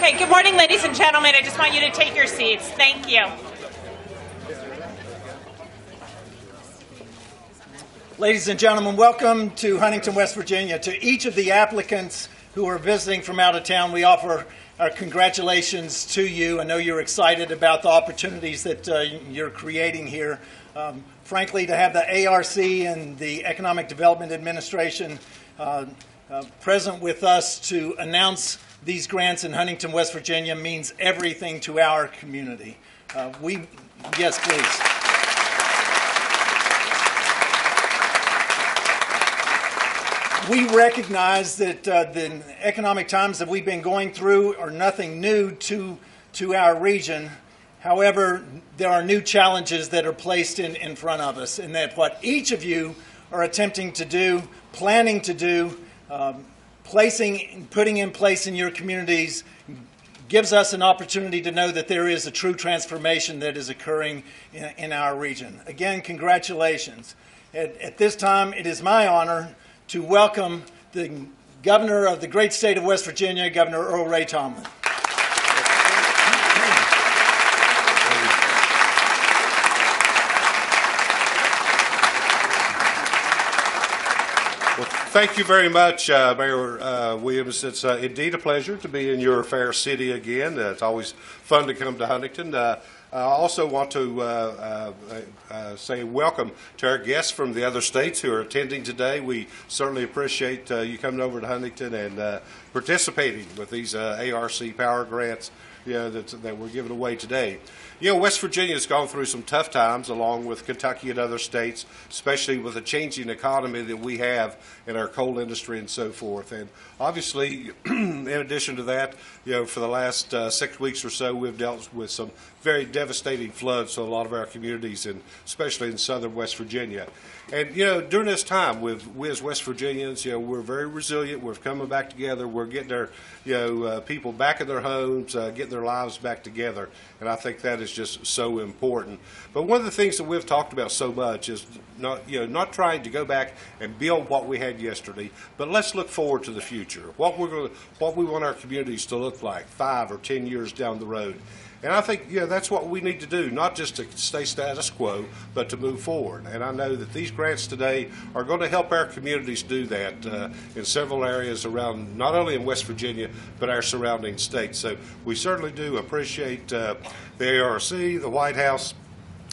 Okay, good morning, ladies and gentlemen. I just want you to take your seats. Thank you. Ladies and gentlemen, welcome to Huntington, West Virginia. To each of the applicants who are visiting from out of town, we offer our congratulations to you. I know you're excited about the opportunities that you're creating here. Frankly, to have the ARC and the Economic Development Administration present with us to announce these grants in Huntington, West Virginia means everything to our community. Yes, please. We recognize that the economic times that we've been going through are nothing new to our region. However, there are new challenges that are placed in front of us, and that what each of you are attempting to do, planning to do, putting in place in your communities gives us an opportunity to know that there is a true transformation that is occurring in our region. Again, congratulations. At this time, it is my honor to welcome the Governor of the great state of West Virginia, Governor Earl Ray Tomblin. Thank you very much, Mayor Williams. It's indeed a pleasure to be in your fair city again. It's always fun to come to Huntington. I also want to say welcome to our guests from the other states who are attending today. We certainly appreciate you coming over to Huntington and participating with these ARC Power Grants that we're giving away today. West Virginia has gone through some tough times along with Kentucky and other states, especially with the changing economy that we have in our coal industry and so forth. And obviously, in addition to that, for the last 6 weeks or so, we've dealt with some very devastating floods to a lot of our communities, and especially in southern West Virginia. And, during this time, we as West Virginians, we're very resilient. We're coming back together. We're getting our, people back in their homes, getting their lives back together. And I think that is just so important. But one of the things that we've talked about so much is not trying to go back and build what we had yesterday, but let's look forward to the future. What we want our communities to look like 5 or 10 years down the road. And I think, that's what we need to do, not just to stay status quo, but to move forward. And I know that these grants today are going to help our communities do that in several areas around, not only in West Virginia, but our surrounding states. So we certainly do appreciate the ARC, the White House,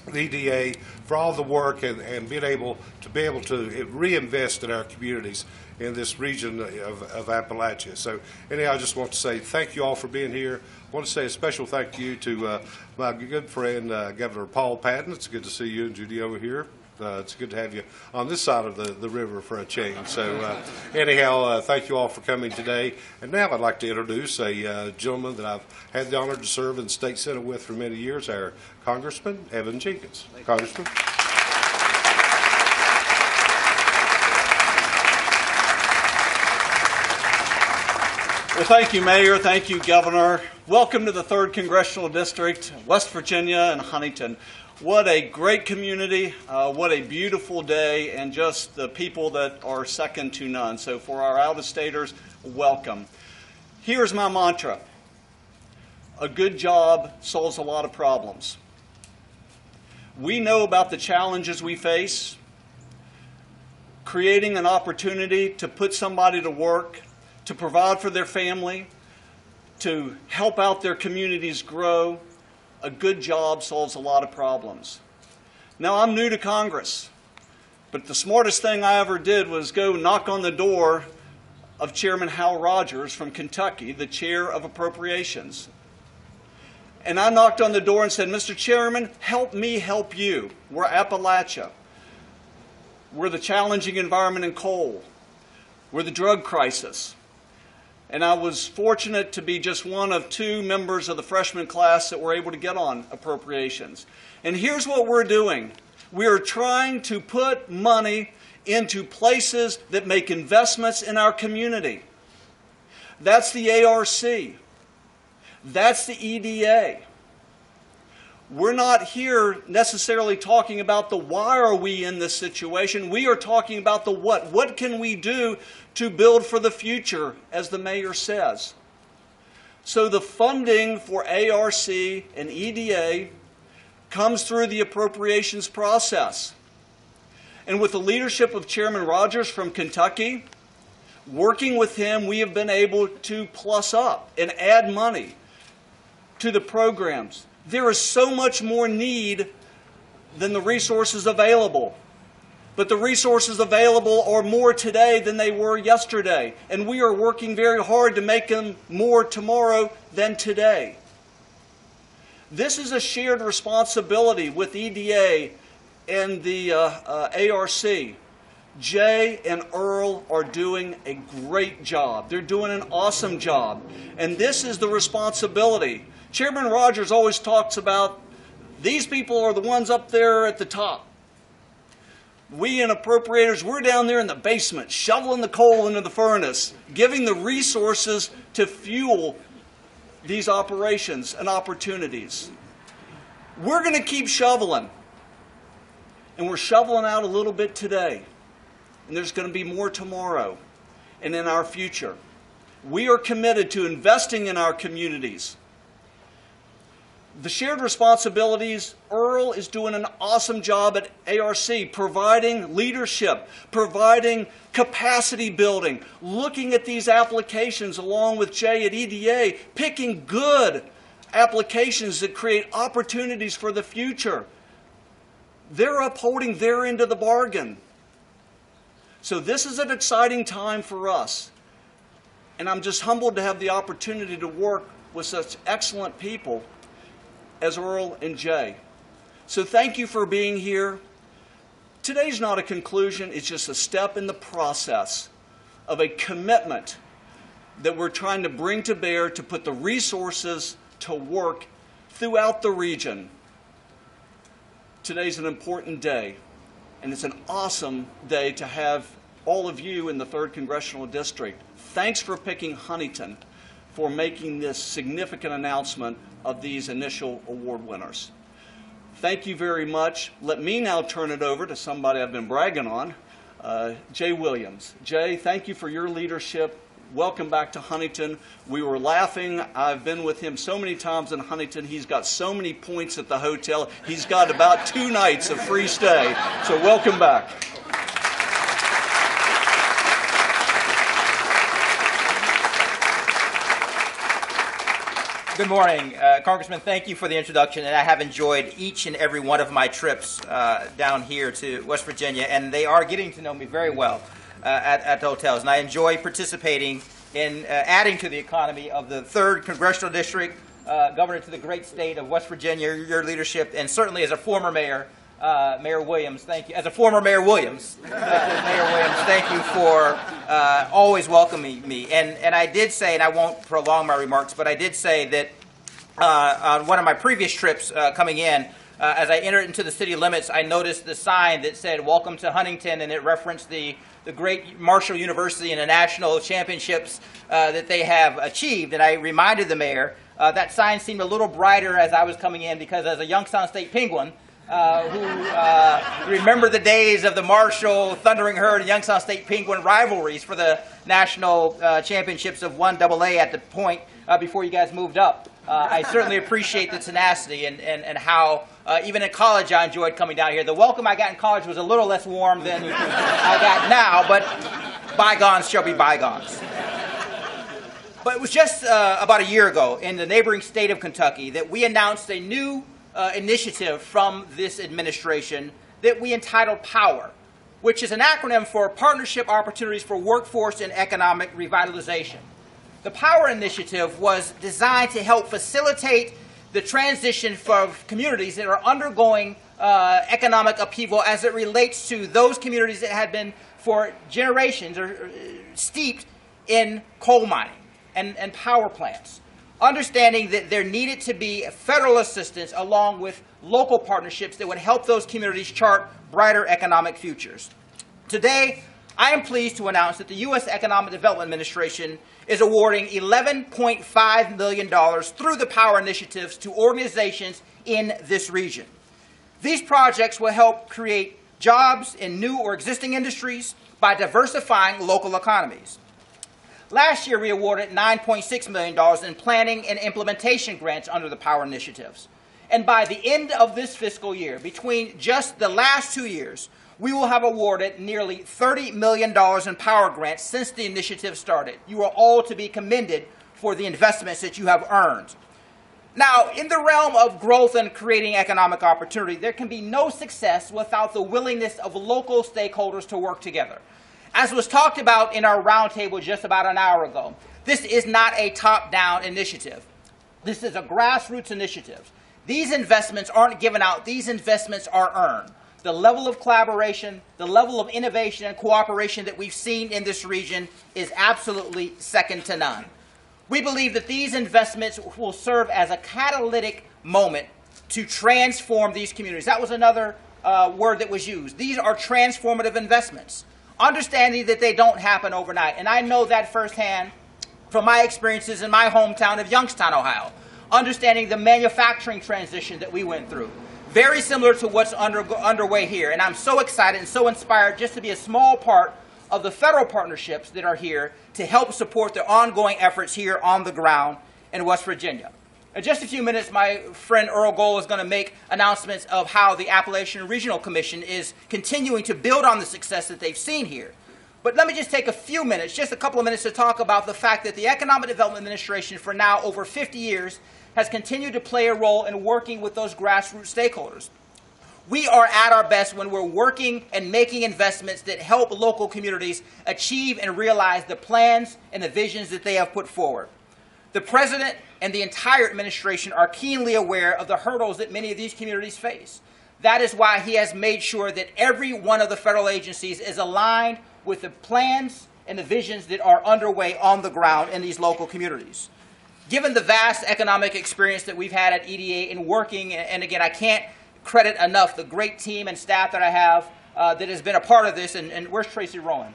the EDA, for all the work and being able to reinvest in our communities in this region of Appalachia. So anyhow, I just want to say thank you all for being here. I want to say a special thank you to my good friend, Governor Paul Patton. It's good to see you and Judy over here. It's good to have you on this side of the river for a change. So anyhow, thank you all for coming today. And now I'd like to introduce a gentleman that I've had the honor to serve in the State Senate with for many years, our Congressman Evan Jenkins. Congressman. Well, thank you, Mayor. Thank you, Governor. Welcome to the 3rd Congressional District, West Virginia and Huntington. What a great community, what a beautiful day, and just the people that are second to none. So for our out-of-staters, welcome. Here's my mantra. A good job solves a lot of problems. We know about the challenges we face. Creating an opportunity to put somebody to work, to provide for their family, to help out their communities grow. A good job solves a lot of problems. Now, I'm new to Congress, but the smartest thing I ever did was go knock on the door of Chairman Hal Rogers from Kentucky, the chair of Appropriations. And I knocked on the door and said, Mr. Chairman, help me help you. We're Appalachia. We're the challenging environment in coal. We're the drug crisis. And I was fortunate to be just one of 2 members of the freshman class that were able to get on appropriations. And here's what we're doing. We are trying to put money into places that make investments in our community. That's the ARC. That's the EDA. We're not here necessarily talking about the why are we in this situation. We are talking about the what. What can we do to build for the future, as the mayor says? So the funding for ARC and EDA comes through the appropriations process. And with the leadership of Chairman Rogers from Kentucky, working with him, we have been able to plus up and add money to the programs. There is so much more need than the resources available. But the resources available are more today than they were yesterday. And we are working very hard to make them more tomorrow than today. This is a shared responsibility with EDA and the ARC. Jay and Earl are doing a great job. They're doing an awesome job. And this is the responsibility. Chairman Rogers always talks about these people are the ones up there at the top. We in appropriators, we're down there in the basement, shoveling the coal into the furnace, giving the resources to fuel these operations and opportunities. We're going to keep shoveling. And we're shoveling out a little bit today. And there's going to be more tomorrow and in our future. We are committed to investing in our communities. The shared responsibilities, Earl is doing an awesome job at ARC, providing leadership, providing capacity building, looking at these applications along with Jay at EDA, picking good applications that create opportunities for the future. They're upholding their end of the bargain. So this is an exciting time for us. And I'm just humbled to have the opportunity to work with such excellent people as Earl and Jay. So thank you for being here. Today's not a conclusion, it's just a step in the process of a commitment that we're trying to bring to bear to put the resources to work throughout the region. Today's an important day, and it's an awesome day to have all of you in the 3rd Congressional District. Thanks for picking Huntington for making this significant announcement of these initial award winners. Thank you very much. Let me now turn it over to somebody I've been bragging on, Jay Williams. Jay, thank you for your leadership. Welcome back to Huntington. We were laughing. I've been with him so many times in Huntington. He's got so many points at the hotel. He's got about 2 nights of free stay. So welcome back. Good morning, Congressman. Thank you for the introduction, and I have enjoyed each and every one of my trips down here to West Virginia, and they are getting to know me very well at the hotels, and I enjoy participating in adding to the economy of the 3rd Congressional District, Governor to the great state of West Virginia, your leadership, and certainly as a former mayor, Mayor Williams, thank you. As a former Mayor Williams, thank you for always welcoming me. And I did say, and I won't prolong my remarks, but I did say that on one of my previous trips coming in, as I entered into the city limits, I noticed the sign that said, "Welcome to Huntington," and it referenced the great Marshall University and the national championships that they have achieved. And I reminded the mayor that sign seemed a little brighter as I was coming in, because as a Youngstown State Penguin, who remember the days of the Marshall Thundering Herd and Youngstown State Penguin rivalries for the national championships of 1AA at the point before you guys moved up. I certainly appreciate the tenacity and how even in college I enjoyed coming down here. The welcome I got in college was a little less warm than I got now, but bygones shall be bygones. But it was just about a year ago in the neighboring state of Kentucky that we announced a new initiative from this administration that we entitled POWER, which is an acronym for Partnership Opportunities for Workforce and Economic Revitalization. The POWER initiative was designed to help facilitate the transition for communities that are undergoing economic upheaval as it relates to those communities that had been for generations or steeped in coal mining and power plants. Understanding that there needed to be federal assistance along with local partnerships that would help those communities chart brighter economic futures. Today, I am pleased to announce that the U.S. Economic Development Administration is awarding $11.5 million through the POWER initiatives to organizations in this region. These projects will help create jobs in new or existing industries by diversifying local economies. Last year, we awarded $9.6 million in planning and implementation grants under the Power Initiatives. And by the end of this fiscal year, between just the last 2 years, we will have awarded nearly $30 million in power grants since the initiative started. You are all to be commended for the investments that you have earned. Now, in the realm of growth and creating economic opportunity, there can be no success without the willingness of local stakeholders to work together. As was talked about in our roundtable just about an hour ago, this is not a top-down initiative. This is a grassroots initiative. These investments aren't given out. These investments are earned. The level of collaboration, the level of innovation and cooperation that we've seen in this region is absolutely second to none. We believe that these investments will serve as a catalytic moment to transform these communities. That was another word that was used. These are transformative investments, understanding that they don't happen overnight. And I know that firsthand from my experiences in my hometown of Youngstown, Ohio, understanding the manufacturing transition that we went through. Very similar to what's underway here. And I'm so excited and so inspired just to be a small part of the federal partnerships that are here to help support the ongoing efforts here on the ground in West Virginia. In just a few minutes, my friend Earl Gohl is going to make announcements of how the Appalachian Regional Commission is continuing to build on the success that they've seen here. But let me just take a few minutes, just a couple of minutes, to talk about the fact that the Economic Development Administration for now over 50 years has continued to play a role in working with those grassroots stakeholders. We are at our best when we're working and making investments that help local communities achieve and realize the plans and the visions that they have put forward. The President and the entire administration are keenly aware of the hurdles that many of these communities face. That is why he has made sure that every one of the federal agencies is aligned with the plans and the visions that are underway on the ground in these local communities. Given the vast economic experience that we've had at EDA in working, and again, I can't credit enough the great team and staff that I have that has been a part of this. And where's Tracy Rowan?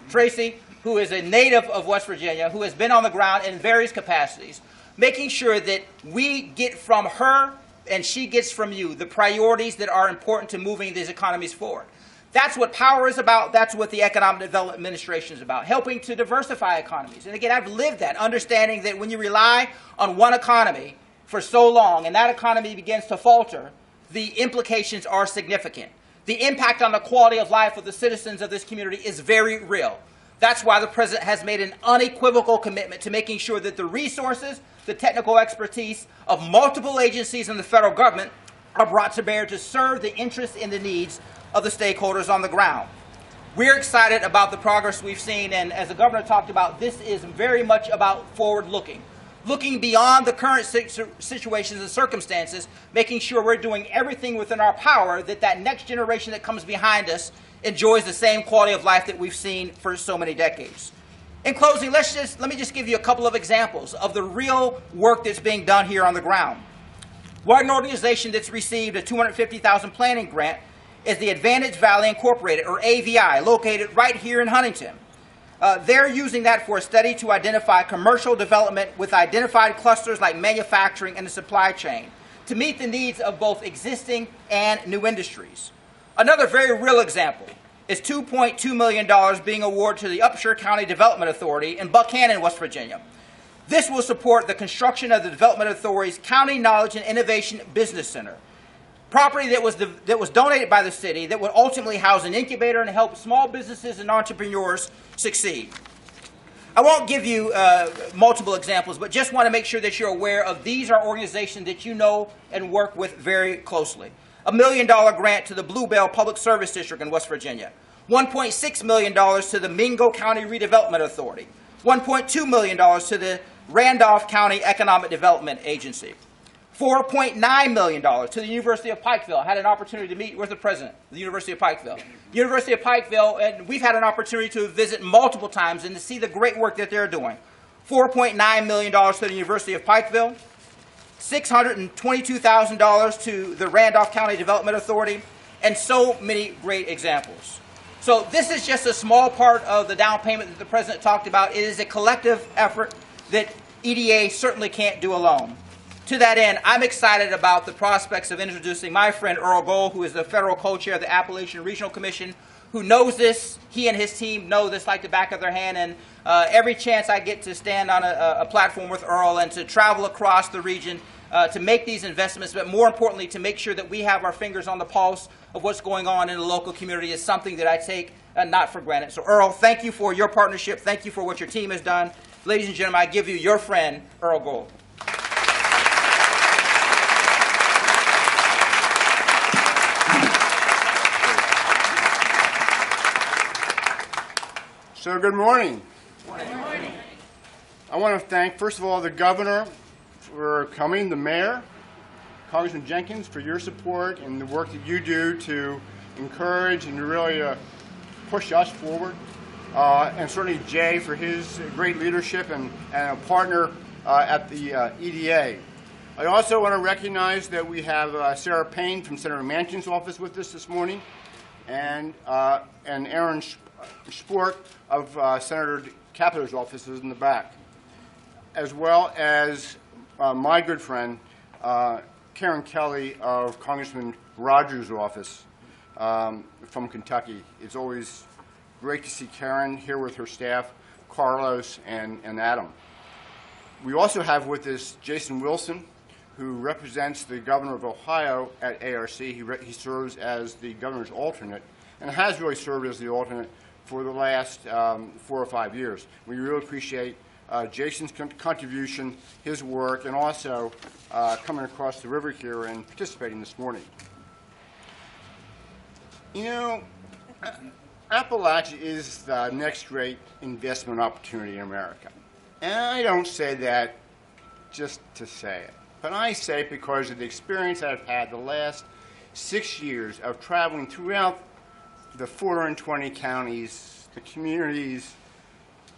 Tracy, who is a native of West Virginia, who has been on the ground in various capacities, making sure that we get from her and she gets from you the priorities that are important to moving these economies forward. That's what power is about. That's what the Economic Development Administration is about, helping to diversify economies. And again, I've lived that, understanding that when you rely on one economy for so long and that economy begins to falter, the implications are significant. The impact on the quality of life of the citizens of this community is very real. That's why the President has made an unequivocal commitment to making sure that the resources, the technical expertise of multiple agencies in the federal government are brought to bear to serve the interests and the needs of the stakeholders on the ground. We're excited about the progress we've seen, and as the Governor talked about, this is very much about forward-looking. Looking beyond the current situations and circumstances, making sure we're doing everything within our power that that next generation that comes behind us enjoys the same quality of life that we've seen for so many decades. In closing, let me just give you a couple of examples of the real work that's being done here on the ground. One organization that's received a $250,000 planning grant is the Advantage Valley Incorporated, or AVI, located right here in Huntington. They're using that for a study to identify commercial development with identified clusters like manufacturing and the supply chain to meet the needs of both existing and new industries. Another very real example is $2.2 million being awarded to the Upshur County Development Authority in Buchanan, West Virginia. This will support the construction of the Development Authority's County Knowledge and Innovation Business Center. Property that was donated by the city that would ultimately house an incubator and help small businesses and entrepreneurs succeed. I won't give you multiple examples, but just want to make sure that you're aware of these are organizations that you know and work with very closely. A $1 million grant to the Bluebell Public Service District in West Virginia. $1.6 million to the Mingo County Redevelopment Authority. $1.2 million to the Randolph County Economic Development Agency. $4.9 million to the University of Pikeville. I had an opportunity to meet with the president of the University of Pikeville. University of Pikeville, and we've had an opportunity to visit multiple times and to see the great work that they're doing. $4.9 million to the University of Pikeville. $622,000 to the Randolph County Development Authority, and so many great examples. So this is just a small part of the down payment that the President talked about. It is a collective effort that EDA certainly can't do alone. To that end, I'm excited about the prospects of introducing my friend Earl Gohl, who is the federal co-chair of the Appalachian Regional Commission, who knows this. He and his team know this like the back of their hand, and every chance I get to stand on a platform with Earl and to travel across the region to make these investments, but more importantly, to make sure that we have our fingers on the pulse of what's going on in the local community is something that I take not for granted. So Earl, thank you for your partnership. Thank you for what your team has done. Ladies and gentlemen, I give you your friend, Earl Gold. So good morning. Good morning. I want to thank, first of all, the governor for coming, the mayor, Congressman Jenkins, for your support and the work that you do to encourage and really push us forward, and certainly Jay for his great leadership and a partner at the EDA. I also want to recognize that we have Sarah Payne from Senator Manchin's office with us this morning, and Aaron Sport of Senator Capito's office is in the back, as well as my good friend Karen Kelly of Congressman Rogers' office from Kentucky. It's always great to see Karen here with her staff, Carlos and Adam. We also have with us Jason Wilson, who represents the governor of Ohio at ARC. He serves as the governor's alternate and has really served as the alternate for the last 4 or 5 years. We really appreciate Jason's contribution, his work, and also coming across the river here and participating this morning. You know, Appalachia is the next great investment opportunity in America. And I don't say that just to say it, but I say it because of the experience I've had the last 6 years of traveling throughout the 420 counties, the communities,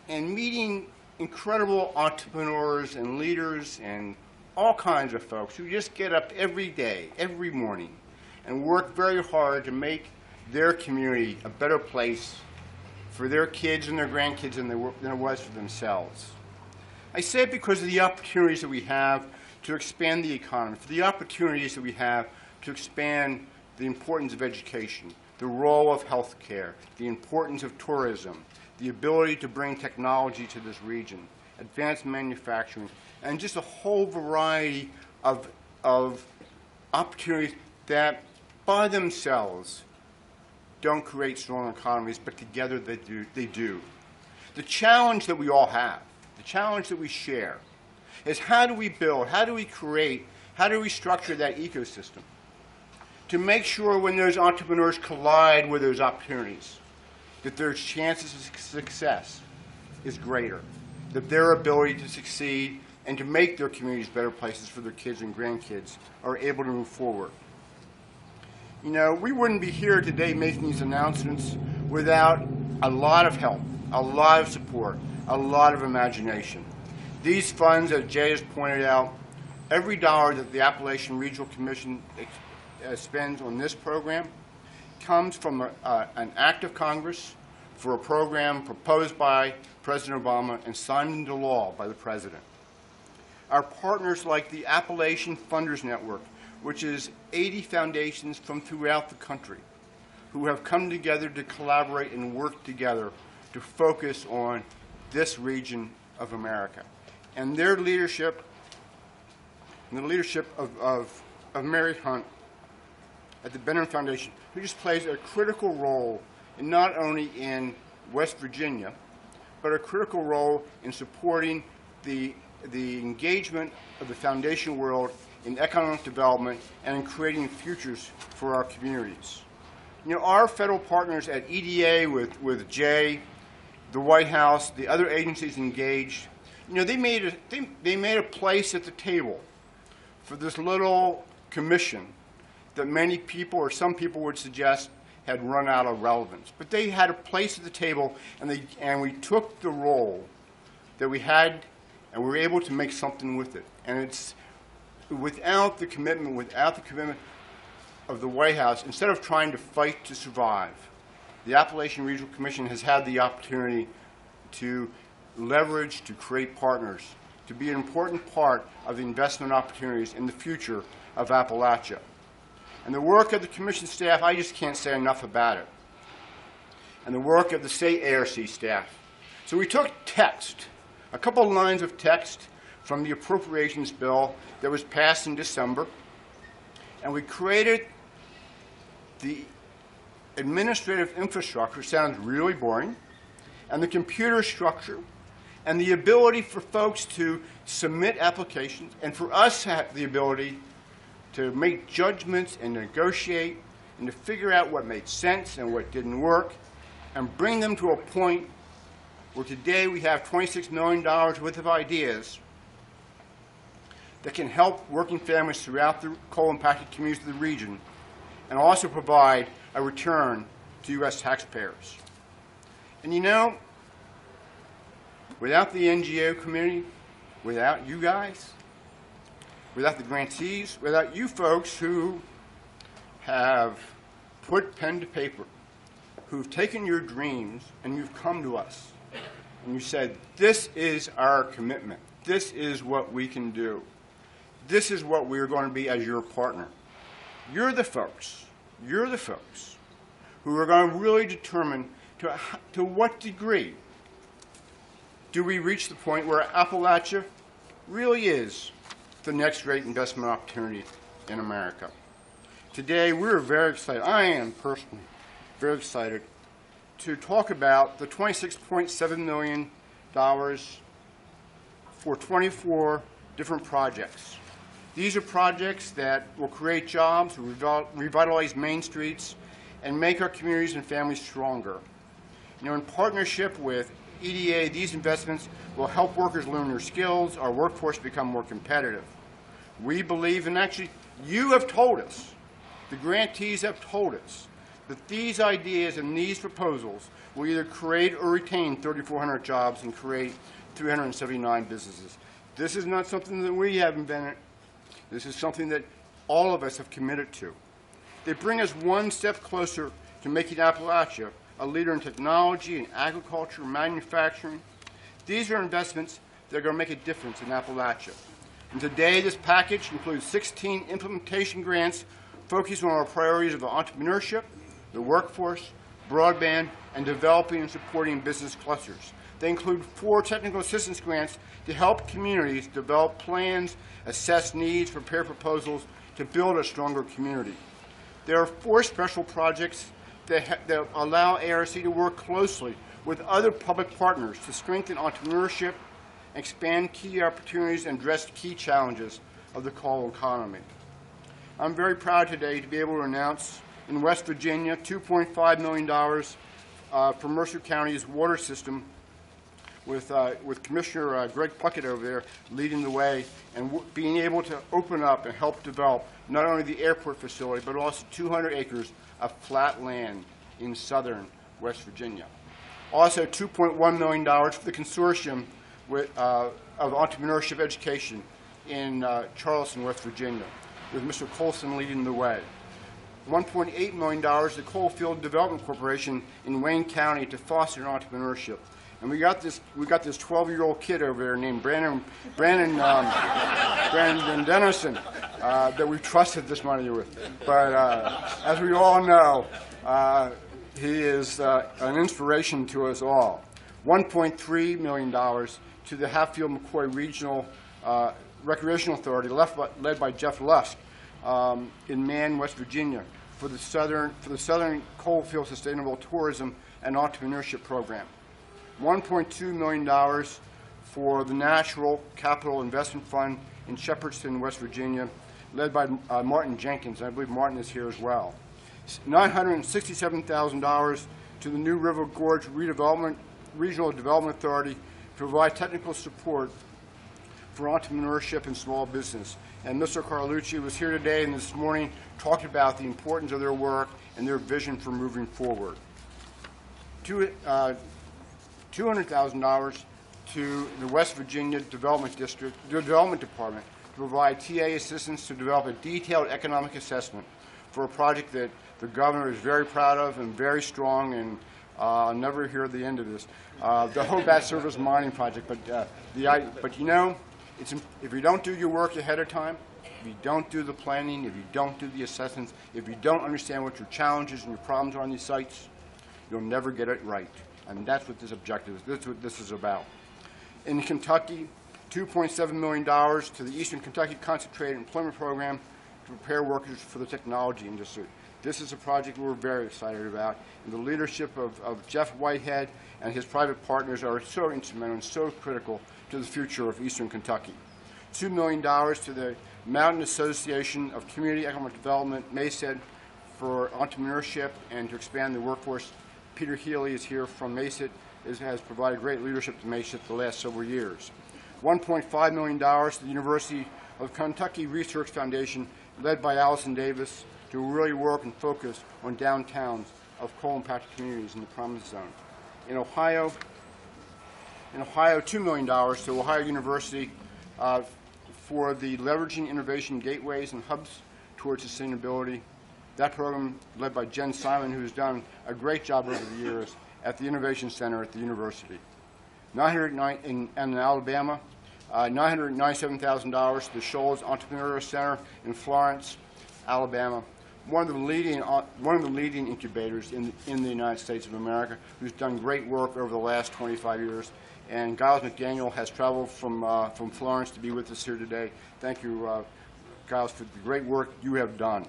and meeting incredible entrepreneurs and leaders and all kinds of folks who just get up every day, every morning, and work very hard to make their community a better place for their kids and their grandkids than it was for themselves. I say it because of the opportunities that we have to expand the economy, for the opportunities that we have to expand the importance of education, the role of health care, the importance of tourism, the ability to bring technology to this region, advanced manufacturing, and just a whole variety of opportunities that by themselves don't create strong economies, but together they do. The challenge that we all have, the challenge that we share, is how do we build, how do we create, how do we structure that ecosystem to make sure when those entrepreneurs collide with those opportunities, that their chances of success is greater, that their ability to succeed and to make their communities better places for their kids and grandkids are able to move forward. You know, we wouldn't be here today making these announcements without a lot of help, a lot of support, a lot of imagination. These funds, as Jay has pointed out, every dollar that the Appalachian Regional Commission spends on this program comes from an act of Congress for a program proposed by President Obama and signed into law by the President. Our partners like the Appalachian Funders Network, which is 80 foundations from throughout the country who have come together to collaborate and work together to focus on this region of America. And their leadership, and the leadership of Mary Hunt at the Benham Foundation, who just plays a critical role in not only in West Virginia, but a critical role in supporting the engagement of the foundation world in economic development and in creating futures for our communities. You know, our federal partners at EDA with Jay, the White House, the other agencies engaged, you know, they made a place at the table for this little commission that many people, or some people would suggest, had run out of relevance. But they had a place at the table, and we took the role that we had, and we were able to make something with it. And it's without the commitment of the White House, instead of trying to fight to survive, the Appalachian Regional Commission has had the opportunity to leverage, to create partners, to be an important part of the investment opportunities in the future of Appalachia. And the work of the Commission staff, I just can't say enough about it. and the work of the state ARC staff. So we took text, a couple of lines of text from the appropriations bill that was passed in December, and we created the administrative infrastructure, sounds really boring, and the computer structure, and the ability for folks to submit applications, and for us to have the ability to make judgments and negotiate and to figure out what made sense and what didn't work, and bring them to a point where today we have $26 million worth of ideas that can help working families throughout the coal-impacted communities of the region and also provide a return to U.S. taxpayers. And you know, without the NGO community, without you guys, without the grantees, without you folks who have put pen to paper, who've taken your dreams and you've come to us and you said, this is our commitment. This is what we can do. This is what we're going to be as your partner. You're the folks who are going to really determine to what degree do we reach the point where Appalachia really is the next great investment opportunity in America. Today, we're very excited. I am personally very excited to talk about the $26.7 million for 24 different projects. These are projects that will create jobs, revitalize main streets, and make our communities and families stronger. You know, in partnership with EDA, these investments will help workers learn their skills, our workforce become more competitive. We believe, and actually you have told us, the grantees have told us, that these ideas and these proposals will either create or retain 3,400 jobs and create 379 businesses. This is not something that we have invented. This is something that all of us have committed to. They bring us one step closer to making Appalachia a leader in technology and agriculture, manufacturing. These are investments that are going to make a difference in Appalachia. And today, this package includes 16 implementation grants focused on our priorities of entrepreneurship, the workforce, broadband, and developing and supporting business clusters. They include 4 technical assistance grants to help communities develop plans, assess needs, prepare proposals to build a stronger community. There are 4 special projects that allow ARC to work closely with other public partners to strengthen entrepreneurship, expand key opportunities, and address key challenges of the coal economy. I'm very proud today to be able to announce in West Virginia $2.5 million for Mercer County's water system with Commissioner Greg Puckett over there leading the way and being able to open up and help develop not only the airport facility but also 200 acres of flat land in southern West Virginia. Also $2.1 million for the consortium of entrepreneurship education in Charleston, West Virginia, with Mr. Colson leading the way. $1.8 million to Coalfield Development Corporation in Wayne County to foster entrepreneurship. And we got this 12-year-old kid over there named Brandon Dennison that we trusted this money with. But as we all know, he is an inspiration to us all. $1.3 million to the Hatfield-McCoy Regional Recreational Authority, led by Jeff Lusk in Man, West Virginia, for the Southern Coalfield Sustainable Tourism and Entrepreneurship Program. $1.2 million for the Natural Capital Investment Fund in Shepherdston, West Virginia, led by Martin Jenkins. I believe Martin is here as well. $967,000 to the New River Gorge Regional Development Authority to provide technical support for entrepreneurship and small business. And Mr. Carlucci was here today and this morning talked about the importance of their work and their vision for moving forward. $200,000 to the West Virginia Development Department to provide TA assistance to develop a detailed economic assessment for a project that the governor is very proud of and very strong, and I'll never hear the end of this. The Hobart Service Mining Project, but you know, if you don't do your work ahead of time, if you don't do the planning, if you don't do the assessments, if you don't understand what your challenges and your problems are on these sites, you'll never get it right. And that's what this objective is. That's what this is about. In Kentucky, $2.7 million to the Eastern Kentucky Concentrated Employment Program to prepare workers for the technology industry. This is a project we're very excited about, and the leadership of Jeff Whitehead and his private partners are so instrumental and so critical to the future of Eastern Kentucky. $2 million to the Mountain Association of Community Economic Development, MACED, for entrepreneurship and to expand the workforce. Peter Healy is here from MACED, has provided great leadership to MACED the last several years. $1.5 million to the University of Kentucky Research Foundation, led by Allison Davis, to really work and focus on downtowns of coal-impacted communities in the Promise Zone. In Ohio, $2 million to Ohio University for the Leveraging Innovation Gateways and Hubs towards Sustainability. That program led by Jen Simon, who has done a great job over the years at the Innovation Center at the university. In Alabama, $997,000 to the Shoals Entrepreneurial Center in Florence, Alabama. One of the leading incubators in the United States of America, who's done great work over the last 25 years. And Giles McDaniel has traveled from Florence to be with us here today. Thank you, Giles, for the great work you have done.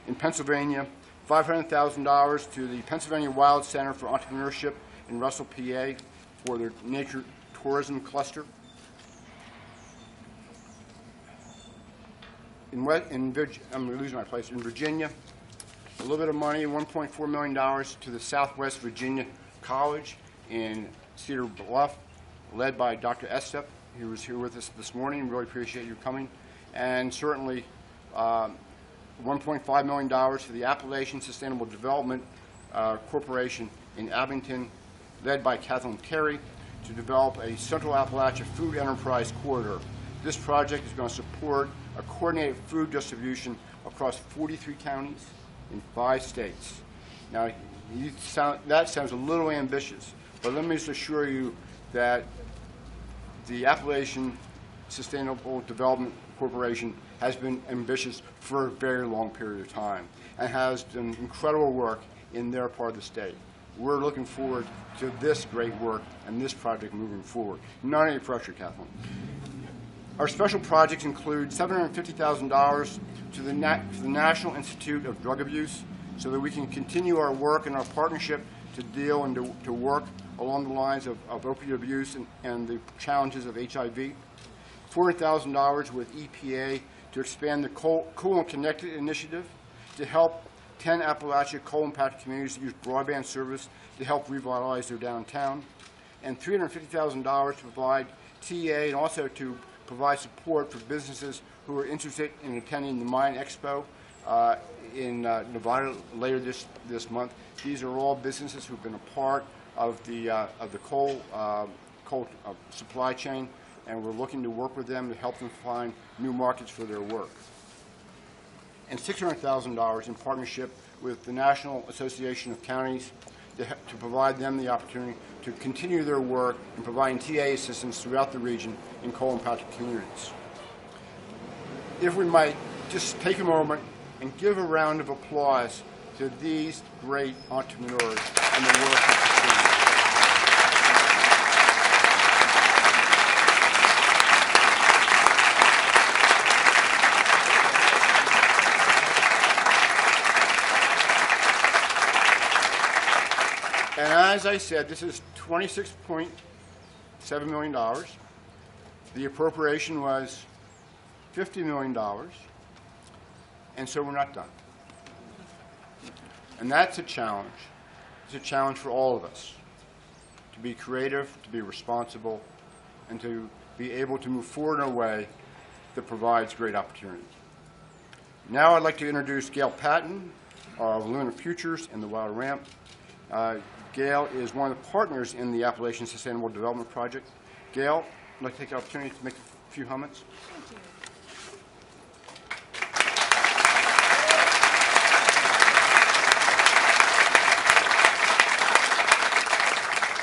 In Pennsylvania, $500,000 to the Pennsylvania Wild Center for Entrepreneurship in Russell, PA, for their nature tourism cluster. I'm losing my place. In Virginia, a little bit of money, $1.4 million to the Southwest Virginia College in Cedar Bluff, led by Dr. Estep, who was here with us this morning. Really appreciate you coming. And certainly $1.5 million to the Appalachian Sustainable Development Corporation in Abington, led by Kathleen Carey, to develop a Central Appalachia Food Enterprise Corridor. This project is going to support a coordinated food distribution across 43 counties in 5 states. Now, that sounds a little ambitious, but let me just assure you that the Appalachian Sustainable Development Corporation has been ambitious for a very long period of time and has done incredible work in their part of the state. We're looking forward to this great work and this project moving forward. Not any pressure, Kathleen. Our special projects include $750,000 to the National Institute of Drug Abuse so that we can continue our work and our partnership to deal and to work along the lines of opioid abuse and the challenges of HIV. $400,000 with EPA to expand the Cool and Connected initiative to help 10 Appalachia coal-impacted communities use broadband service to help revitalize their downtown. And $350,000 to provide TA and also to provide support for businesses who are interested in attending the Mine Expo in Nevada later this month. These are all businesses who've been a part of the coal supply chain, and we're looking to work with them to help them find new markets for their work. And $600,000 in partnership with the National Association of Counties to provide them the opportunity to continue their work in providing TA assistance throughout the region in coal-impacted communities. If we might just take a moment and give a round of applause to these great entrepreneurs and the work that they're doing. And as I said, this is $26.7 million. The appropriation was $50 million. And so we're not done. And that's a challenge. It's a challenge for all of us to be creative, to be responsible, and to be able to move forward in a way that provides great opportunity. Now I'd like to introduce Gail Patton of Lunar Futures and the Wild Ramp. Gail is one of the partners in the Appalachian Sustainable Development Project. Gail, I'd like to take the opportunity to make a few comments.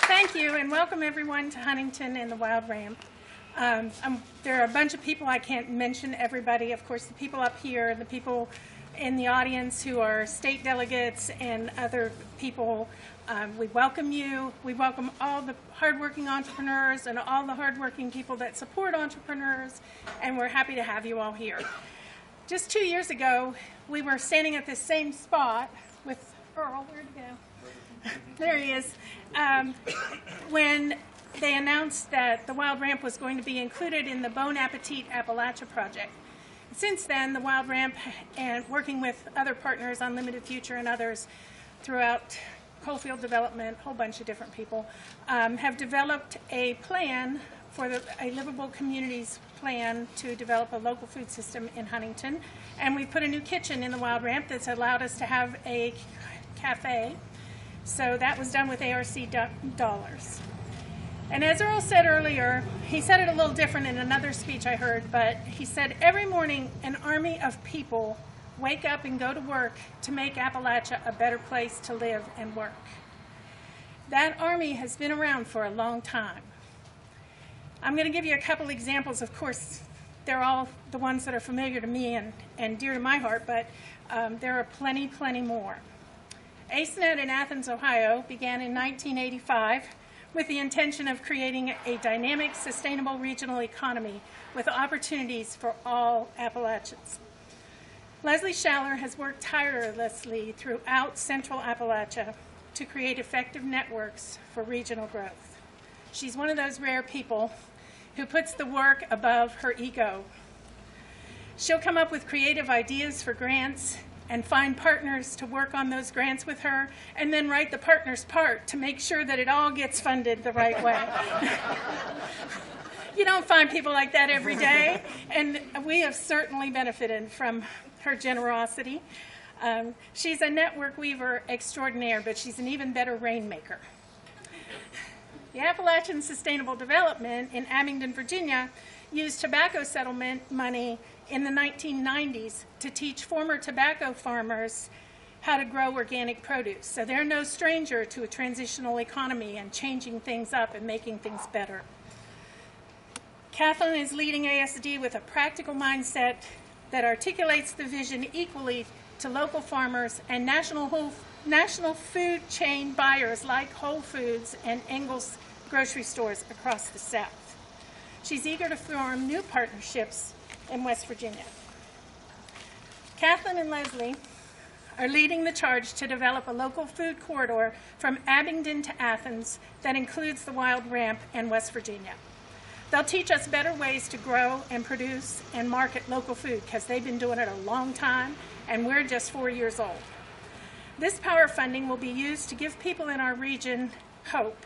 Thank you, and welcome everyone to Huntington and the Wild Ramp. There are a bunch of people, I can't mention everybody. Of course, the people up here, the people in the audience who are state delegates and other people, we welcome you. We welcome all the hardworking entrepreneurs and all the hardworking people that support entrepreneurs, and we're happy to have you all here. Just 2 years ago, we were standing at this same spot with Earl. Where'd he go? There he is. When they announced that the Wild Ramp was going to be included in the Bon Appetit Appalachia project. Since then, the Wild Ramp, and working with other partners, Unlimited Future and others throughout Coalfield Development, a whole bunch of different people, have developed a plan for a livable communities plan to develop a local food system in Huntington. And we put a new kitchen in the Wild Ramp that's allowed us to have a cafe. So that was done with ARC dollars. And as Earl said earlier, he said it a little different in another speech I heard, but he said every morning an army of people wake up and go to work to make Appalachia a better place to live and work. That army has been around for a long time. I'm going to give you a couple examples. Of course, they're all the ones that are familiar to me and dear to my heart, but there are plenty more. ACENET in Athens, Ohio began in 1985 with the intention of creating a dynamic, sustainable regional economy with opportunities for all Appalachians. Leslie Schaller has worked tirelessly throughout Central Appalachia to create effective networks for regional growth. She's one of those rare people who puts the work above her ego. She'll come up with creative ideas for grants and find partners to work on those grants with her, and then write the partner's part to make sure that it all gets funded the right way. You don't find people like that every day, and we have certainly benefited from her generosity. She's a network weaver extraordinaire, but she's an even better rainmaker. The Appalachian Sustainable Development in Abingdon, Virginia, used tobacco settlement money in the 1990s to teach former tobacco farmers how to grow organic produce. So they're no stranger to a transitional economy and changing things up and making things better. Kathleen is leading ASD with a practical mindset that articulates the vision equally to local farmers and national food chain buyers like Whole Foods and Ingles grocery stores across the South. She's eager to form new partnerships in West Virginia. Kathleen and Leslie are leading the charge to develop a local food corridor from Abingdon to Athens that includes the Wild Ramp and West Virginia. They'll teach us better ways to grow and produce and market local food because they've been doing it a long time and we're just 4 years old. This power funding will be used to give people in our region hope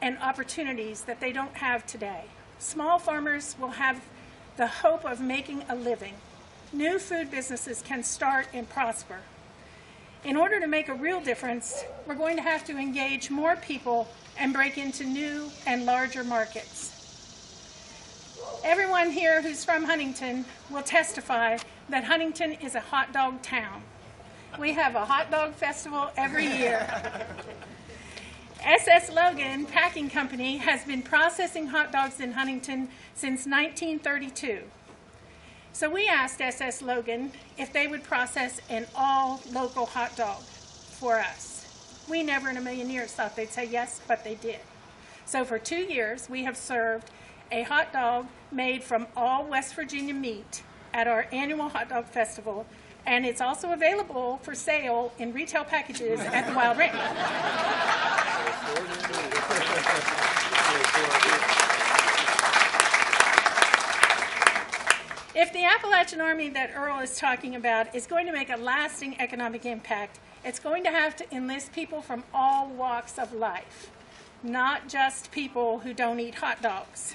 and opportunities that they don't have today. Small farmers will have the hope of making a living. New food businesses can start and prosper. In order to make a real difference, we're going to have to engage more people and break into new and larger markets. Everyone here who's from Huntington will testify that Huntington is a hot dog town. We have a hot dog festival every year. SS Logan Packing Company has been processing hot dogs in Huntington since 1932. So we asked SS Logan if they would process an all-local hot dog for us. We never in a million years thought they'd say yes, but they did. So for 2 years, we have served a hot dog made from all West Virginia meat at our annual hot dog festival, and it's also available for sale in retail packages at the Wild Ramp. If the Appalachian Army that Earl is talking about is going to make a lasting economic impact, it's going to have to enlist people from all walks of life, not just people who don't eat hot dogs.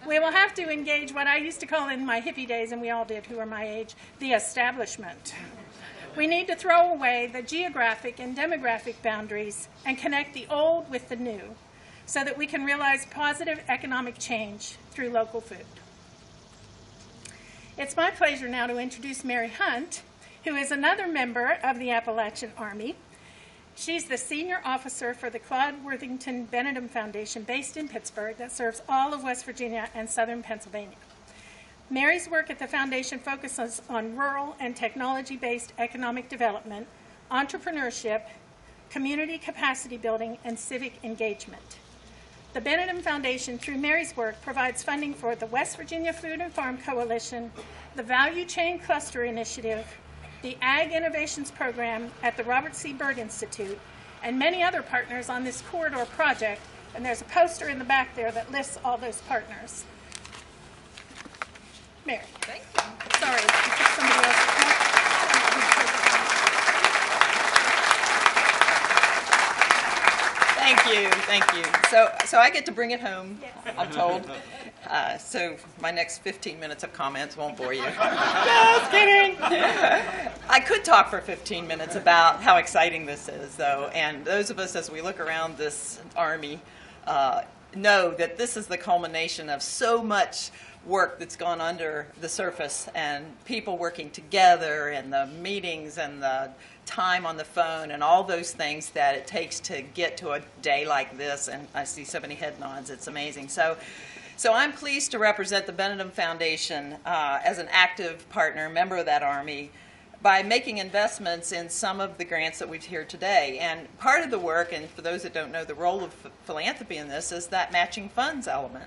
We will have to engage what I used to call in my hippie days, and we all did who are my age, the establishment. We need to throw away the geographic and demographic boundaries and connect the old with the new so that we can realize positive economic change through local food. It's my pleasure now to introduce Mary Hunt, who is another member of the Appalachian Army. She's the senior officer for the Claude Worthington Benedum Foundation based in Pittsburgh that serves all of West Virginia and southern Pennsylvania. Mary's work at the foundation focuses on rural and technology-based economic development, entrepreneurship, community capacity building, and civic engagement. The Benedum Foundation, through Mary's work, provides funding for the West Virginia Food and Farm Coalition, the Value Chain Cluster Initiative, the Ag Innovations Program at the Robert C. Byrd Institute, and many other partners on this corridor project, and there's a poster in the back there that lists all those partners. Mary. Thank you. Sorry, somebody else. Thank you. So I get to bring it home, I'm told. So my next 15 minutes of comments won't bore you. Just kidding. I could talk for 15 minutes about how exciting this is, though, and those of us, as we look around this Army, know that this is the culmination of so much work that's gone under the surface, and people working together, and the meetings and the time on the phone and all those things that it takes to get to a day like this. And I see so many head nods. It's amazing. So I'm pleased to represent the Benedum Foundation as an active partner, member of that Army, by making investments in some of the grants that we've heard today. And part of the work, and for those that don't know the role of philanthropy in this, is that matching funds element.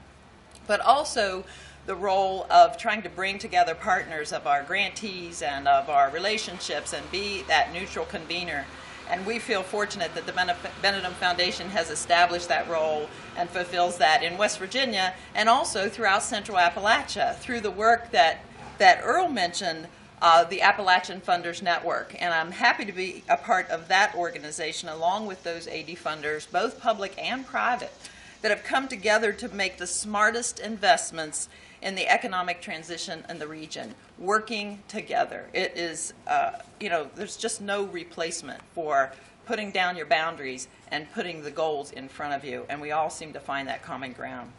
But also the role of trying to bring together partners of our grantees and of our relationships and be that neutral convener. And we feel fortunate that the Benedum Foundation has established that role and fulfills that in West Virginia and also throughout Central Appalachia through the work that Earl mentioned, the Appalachian Funders Network. And I'm happy to be a part of that organization along with those 80 funders, both public and private, that have come together to make the smartest investments in the economic transition in the region, working together. It is, there's just no replacement for putting down your boundaries and putting the goals in front of you, and we all seem to find that common ground.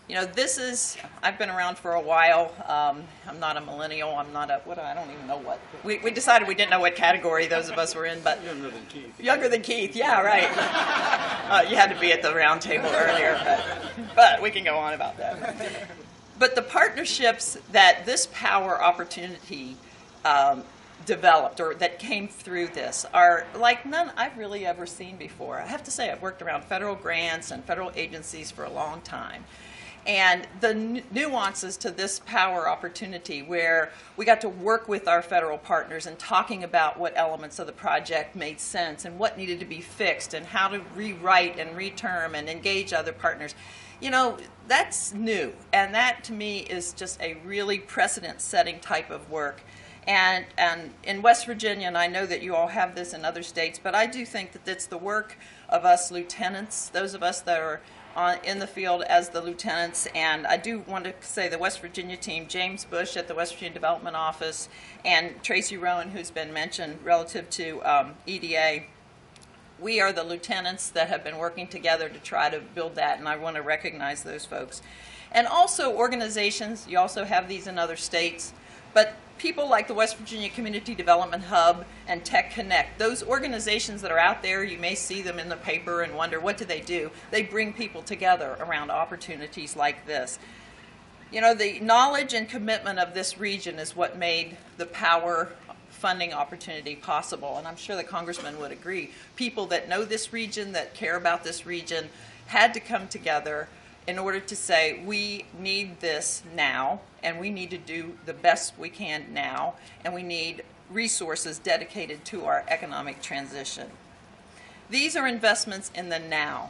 I've been around for a while. I'm not a millennial. I'm not I don't even know what. We decided we didn't know what category those of us were in, but Younger than Keith. Younger than Keith, yeah, right. You had to be at the round table earlier, but we can go on about that. But the partnerships that this power opportunity developed, or that came through this, are like none I've really ever seen before. I have to say, I've worked around federal grants and federal agencies for a long time. And the nuances to this power opportunity, where we got to work with our federal partners and talking about what elements of the project made sense and what needed to be fixed and how to rewrite and reterm and engage other partners. That's new. And that, to me, is just a really precedent-setting type of work. And in West Virginia, and I know that you all have this in other states, but I do think that it's the work of us lieutenants, those of us that are in the field as the lieutenants. And I do want to say the West Virginia team, James Bush at the West Virginia Development Office, and Tracy Rowan, who's been mentioned relative to EDA. We are the lieutenants that have been working together to try to build that, and I want to recognize those folks. And also organizations, you also have these in other states, but people like the West Virginia Community Development Hub and Tech Connect, those organizations that are out there, you may see them in the paper and wonder, what do? They bring people together around opportunities like this. The knowledge and commitment of this region is what made the power funding opportunity possible, and I'm sure the Congressman would agree. People that know this region, that care about this region, had to come together in order to say, we need this now, and we need to do the best we can now, and we need resources dedicated to our economic transition. These are investments in the now,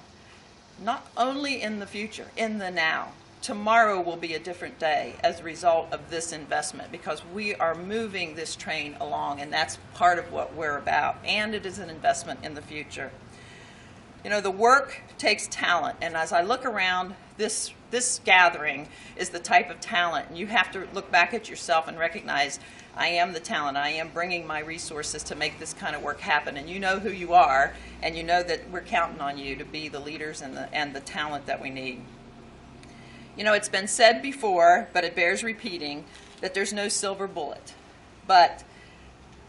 not only in the future, in the now. Tomorrow will be a different day as a result of this investment, because we are moving this train along, and that's part of what we're about, and it is an investment in the future. The work takes talent, and as I look around, this gathering is the type of talent, and you have to look back at yourself and recognize, I am the talent. I am bringing my resources to make this kind of work happen, and you know who you are, and you know that we're counting on you to be the leaders and the talent that we need. It's been said before, but it bears repeating, that there's no silver bullet, but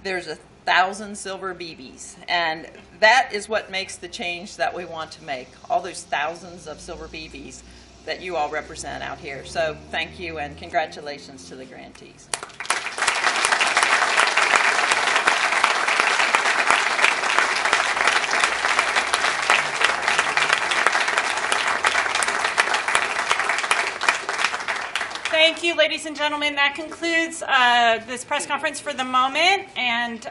there's 1,000 silver BBs, and that is what makes the change that we want to make. All those thousands of silver BBs that you all represent out here. So thank you and congratulations to the grantees. Thank you, ladies and gentlemen. That concludes this press conference for the moment, and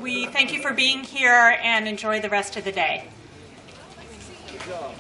we thank you for being here and enjoy the rest of the day. Good job.